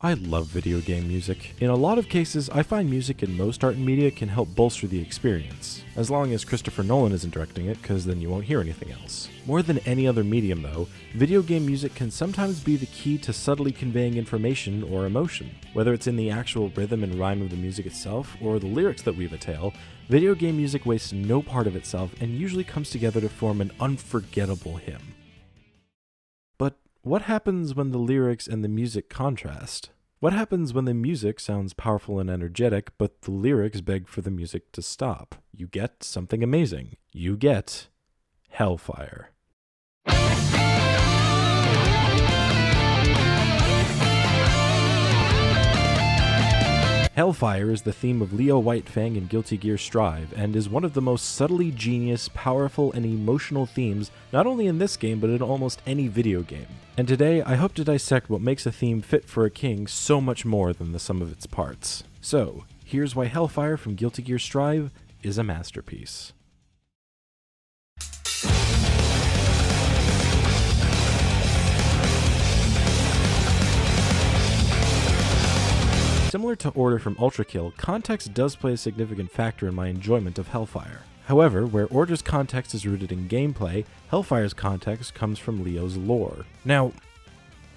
I love video game music. In a lot of cases, I find music in most art and media can help bolster the experience, as long as Christopher Nolan isn't directing it, because then you won't hear anything else. More than any other medium though, video game music can sometimes be the key to subtly conveying information or emotion. Whether it's in the actual rhythm and rhyme of the music itself, or the lyrics that weave a tale, video game music wastes no part of itself and usually comes together to form an unforgettable hymn. But what happens when the lyrics and the music contrast? What happens when the music sounds powerful and energetic, but the lyrics beg for the music to stop? You get something amazing. You get Hellfire. Hellfire is the theme of Leo Whitefang in Guilty Gear Strive, and is one of the most subtly genius, powerful, and emotional themes not only in this game but in almost any video game. And today, I hope to dissect what makes a theme fit for a king so much more than the sum of its parts. So, here's why Hellfire from Guilty Gear Strive is a masterpiece. Similar to Order from Ultrakill, context does play a significant factor in my enjoyment of Hellfire. However, where Order's context is rooted in gameplay, Hellfire's context comes from Leo's lore. Now,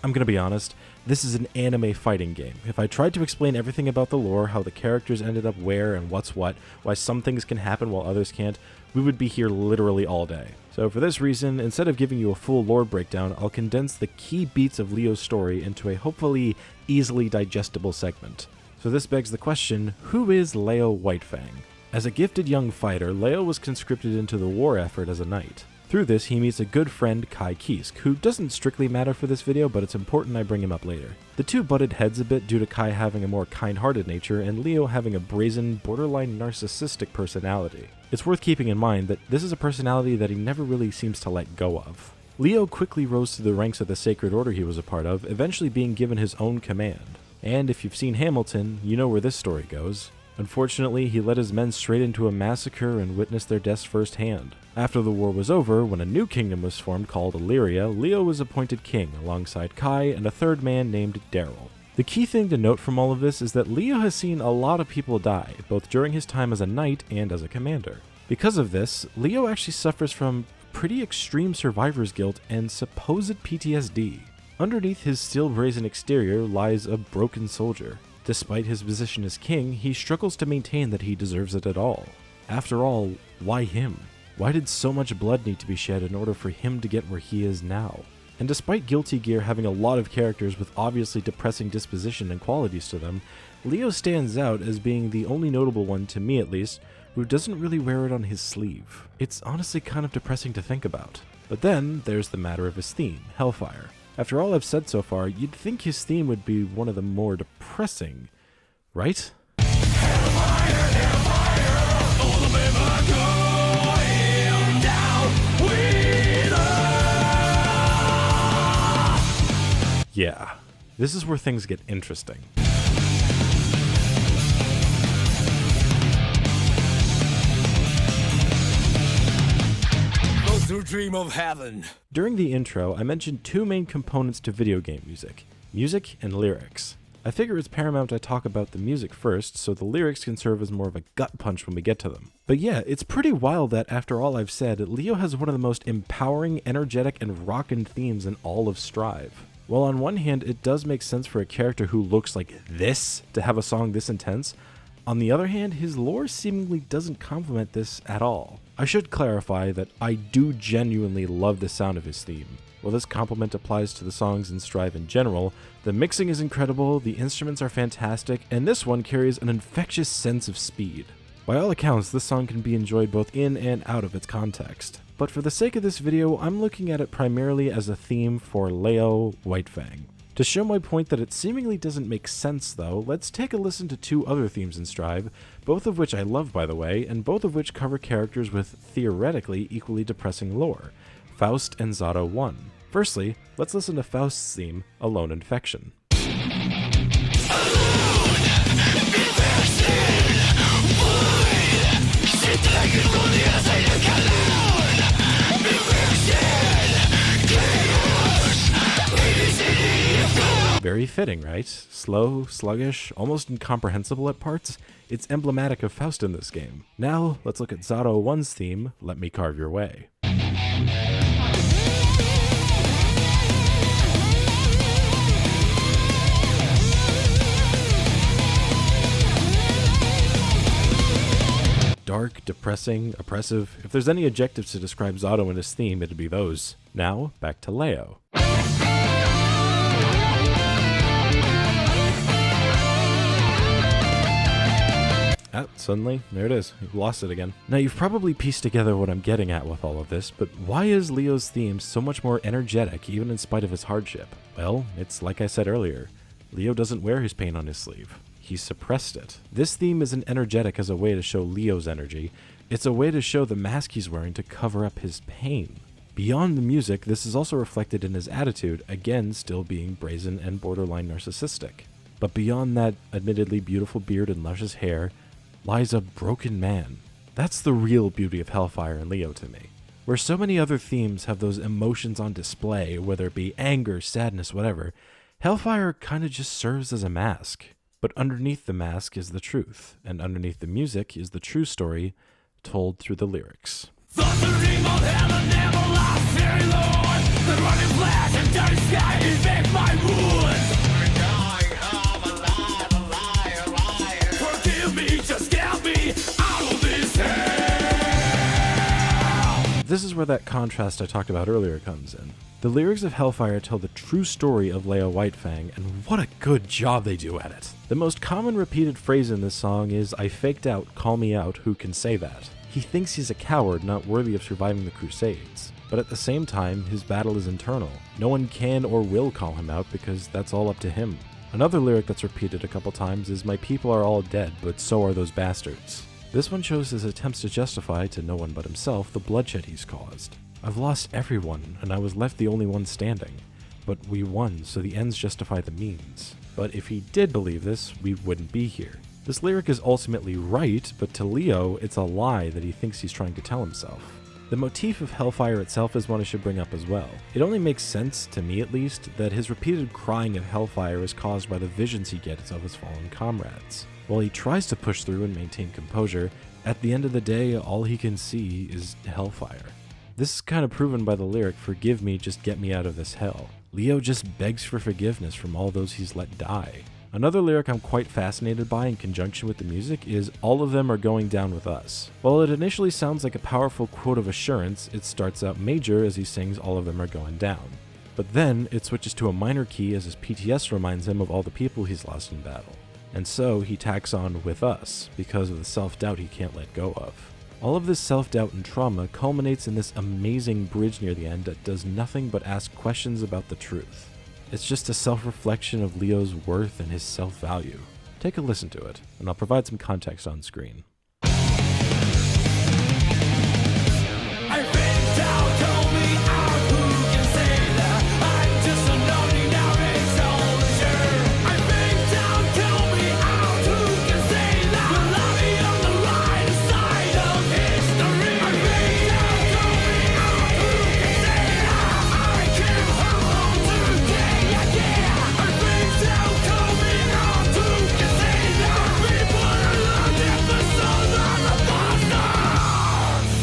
I'm gonna be honest, this is an anime fighting game. If I tried to explain everything about the lore, how the characters ended up where and what's what, why some things can happen while others can't, we would be here literally all day. So for this reason, instead of giving you a full lore breakdown, I'll condense the key beats of Leo's story into a hopefully easily digestible segment. So this begs the question, who is Leo Whitefang? As a gifted young fighter, Leo was conscripted into the war effort as a knight. Through this, he meets a good friend, Kai Kisk, who doesn't strictly matter for this video, but it's important I bring him up later. The two butted heads a bit due to Kai having a more kind-hearted nature and Leo having a brazen, borderline narcissistic personality. It's worth keeping in mind that this is a personality that he never really seems to let go of. Leo quickly rose to the ranks of the Sacred Order he was a part of, eventually being given his own command. And if you've seen Hamilton, you know where this story goes. Unfortunately, he led his men straight into a massacre and witnessed their deaths firsthand. After the war was over, when a new kingdom was formed called Illyria, Leo was appointed king alongside Kai and a third man named Daryl. The key thing to note from all of this is that Leo has seen a lot of people die, both during his time as a knight and as a commander. Because of this, Leo actually suffers from pretty extreme survivor's guilt and supposed PTSD. Underneath his steel brazen exterior lies a broken soldier. Despite his position as king, he struggles to maintain that he deserves it at all. After all, why him? Why did so much blood need to be shed in order for him to get where he is now? And despite Guilty Gear having a lot of characters with obviously depressing disposition and qualities to them, Leo stands out as being the only notable one, to me at least, who doesn't really wear it on his sleeve. It's honestly kind of depressing to think about. But then, there's the matter of his theme, Hellfire. After all I've said so far, you'd think his theme would be one of the more depressing, right? Hellfire, hellfire, all the men are going down with us. Yeah, this is where things get interesting. To dream of heaven. During the intro, I mentioned two main components to video game music, music and lyrics. I figure it's paramount I talk about the music first, so the lyrics can serve as more of a gut punch when we get to them. But yeah, it's pretty wild that after all I've said, Leo has one of the most empowering, energetic, and rockin' themes in all of Strive. While on one hand, it does make sense for a character who looks like this to have a song this intense, on the other hand, his lore seemingly doesn't complement this at all. I should clarify that I do genuinely love the sound of his theme. While this compliment applies to the songs in Strive in general, the mixing is incredible, the instruments are fantastic, and this one carries an infectious sense of speed. By all accounts, this song can be enjoyed both in and out of its context. But for the sake of this video, I'm looking at it primarily as a theme for Leo Whitefang. To show my point that it seemingly doesn't make sense though, let's take a listen to two other themes in Strive, both of which I love by the way, and both of which cover characters with theoretically equally depressing lore, Faust and Zato 1. Firstly, let's listen to Faust's theme, Alone Infection. Very fitting, right? Slow, sluggish, almost incomprehensible at parts. It's emblematic of Faust in this game. Now, let's look at Zato 1's theme, Let Me Carve Your Way. Dark, depressing, oppressive. If there's any adjectives to describe Zato and his theme, it'd be those. Now, back to Leo. Suddenly, there it is. You've lost it again. Now, you've probably pieced together what I'm getting at with all of this, but why is Leo's theme so much more energetic, even in spite of his hardship? Well, it's like I said earlier. Leo doesn't wear his pain on his sleeve. He suppressed it. This theme isn't energetic as a way to show Leo's energy. It's a way to show the mask he's wearing to cover up his pain. Beyond the music, this is also reflected in his attitude, again still being brazen and borderline narcissistic. But beyond that admittedly beautiful beard and luscious hair, lies a broken man. That's the real beauty of Hellfire and Leo to me. Where so many other themes have those emotions on display, whether it be anger, sadness, whatever, Hellfire kinda just serves as a mask. But underneath the mask is the truth, and underneath the music is the true story told through the lyrics. The dream of heaven never lasts very long. The running flash and dirty sky infect my wounds. Forgive me, just get me out of this hell. This is where that contrast I talked about earlier comes in. The lyrics of Hellfire tell the true story of Leo Whitefang, and what a good job they do at it. The most common repeated phrase in this song is, "I faked out, call me out, who can say that?" He thinks he's a coward, not worthy of surviving the Crusades. But at the same time, his battle is internal. No one can or will call him out because that's all up to him. Another lyric that's repeated a couple times is, "My people are all dead, but so are those bastards." This one shows his attempts to justify to no one but himself the bloodshed he's caused. "I've lost everyone, and I was left the only one standing. But we won, so the ends justify the means." But if he did believe this, we wouldn't be here. This lyric is ultimately right, but to Leo, it's a lie that he thinks he's trying to tell himself. The motif of Hellfire itself is one I should bring up as well. It only makes sense, to me at least, that his repeated crying of Hellfire is caused by the visions he gets of his fallen comrades. While he tries to push through and maintain composure, at the end of the day, all he can see is Hellfire. This is kind of proven by the lyric, "Forgive me, just get me out of this hell." Leo just begs for forgiveness from all those he's let die. Another lyric I'm quite fascinated by in conjunction with the music is, "All of them are going down with us." While it initially sounds like a powerful quote of assurance, it starts out major as he sings "All of them are going down." But then it switches to a minor key as his PTS reminds him of all the people he's lost in battle. And so he tacks on "with us" because of the self-doubt he can't let go of. All of this self-doubt and trauma culminates in this amazing bridge near the end that does nothing but ask questions about the truth. It's just a self-reflection of Leo's worth and his self-value. Take a listen to it, and I'll provide some context on screen. I faked out, told me out, who can say that? I'm just an ordinary soldier. I faked out, told me out, who can say that? Will I be on the right side of history? I faked out, told me out, who can say that? I came home today again. I faked out, told me out, who can say that? People are looking for souls on the bastards.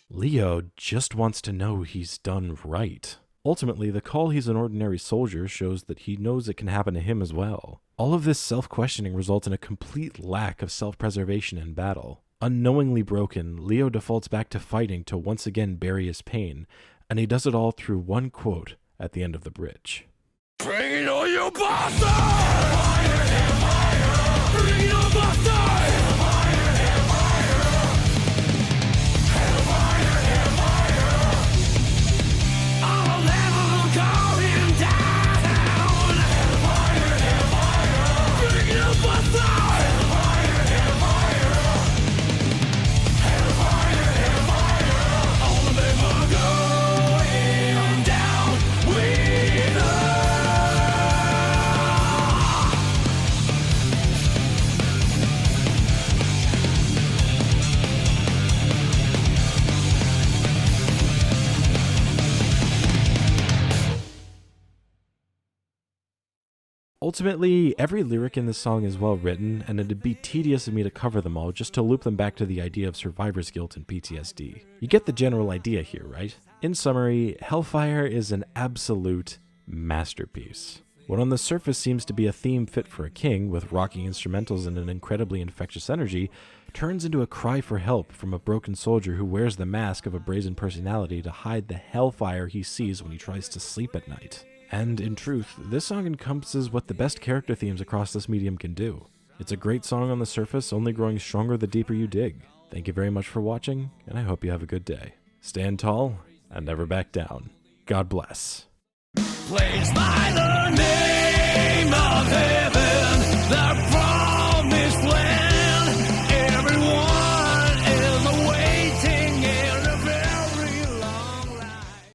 Leo just wants to know he's done right. Ultimately, the call he's an ordinary soldier shows that he knows it can happen to him as well. All of this self-questioning results in a complete lack of self-preservation in battle. Unknowingly broken, Leo defaults back to fighting to once again bury his pain, and he does it all through one quote at the end of the bridge. Bring it on, you bastard! Hellfire, hellfire! Bring it on, bastard! Hellfire, hellfire! Hellfire, hellfire! I'll never call him down! Hellfire, hellfire! Bring it on, bastard! Hellfire, hellfire! Hellfire, hellfire! All of them are going down with us! Ultimately, every lyric in this song is well written, and it'd be tedious of me to cover them all just to loop them back to the idea of survivor's guilt and PTSD. You get the general idea here, right? In summary, Hellfire is an absolute masterpiece. What on the surface seems to be a theme fit for a king, with rocking instrumentals and an incredibly infectious energy, turns into a cry for help from a broken soldier who wears the mask of a brazen personality to hide the hellfire he sees when he tries to sleep at night. And in truth, this song encompasses what the best character themes across this medium can do. It's a great song on the surface, only growing stronger the deeper you dig. Thank you very much for watching, and I hope you have a good day. Stand tall, and never back down. God bless. Praise by the name of heaven.